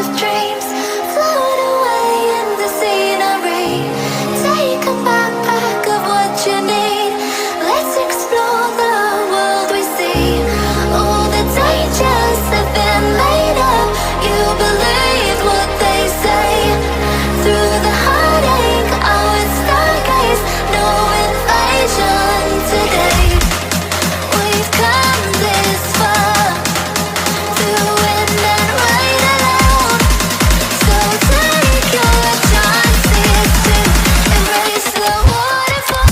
of dreams float away in the scenery. Take a backpack of what you need. Let's explore the world we see. All the dangers have been made up. You believe what they say. Through the heartache, I would stargaze. No invasion today. We've come this far, through wind and rain alone. So take your chances to embrace the waterfall.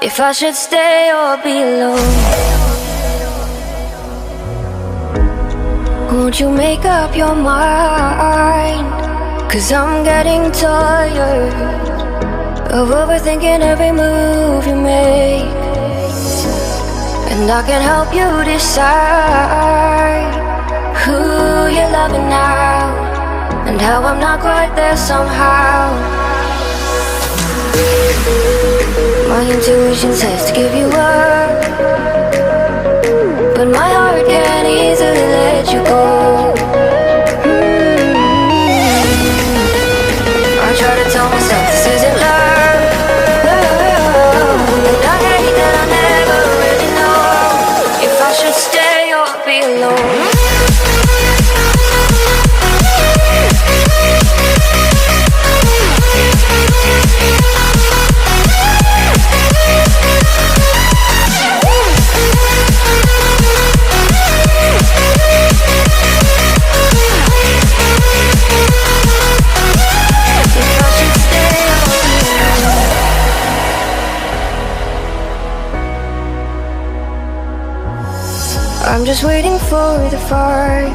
If I should stay or be alone, won't you make up your mind? 'Cause I'm getting tired of overthinking every move you make. And I can help you decide who you're loving now, and how I'm not quite there somehow. My intuition says to give you up, but my heart can't easily let you go. I try to tell myself this isn't love, and I hate that I never really know if I should stay or be alone. I'm just waiting for the fire,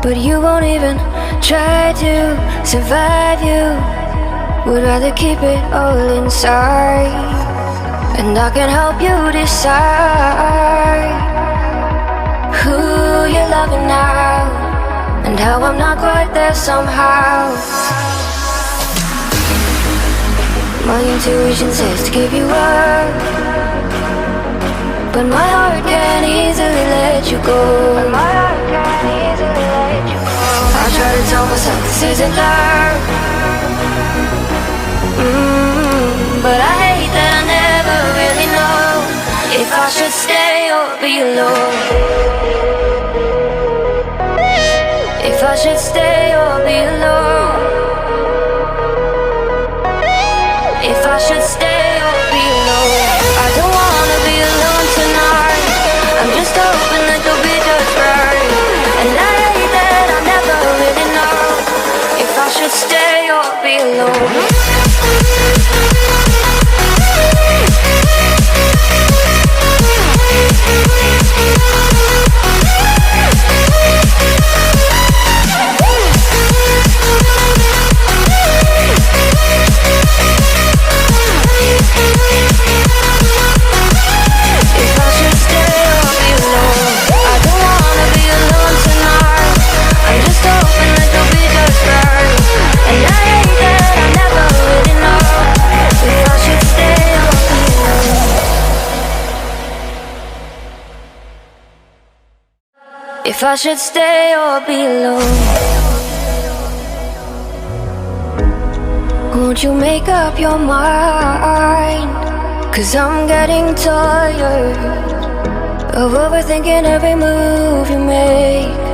but you won't even try to survive you. would rather keep it all inside. And I can help you decide who you're loving now, and how I'm not quite there somehow. My intuition says to give you up, but my heart can't easily let you go. I try to tell myself this isn't love, but I hate that I never really know if I should stay or be alone. If I should stay or be alone. If I should stay or be alone. I don't wanna be alone tonight. I'm just hoping that you'll be just right. And I hate that I never really know if I should stay or be alone. If I should stay or be alone. Won't you make up your mind? 'Cause I'm getting tired of overthinking every move you make.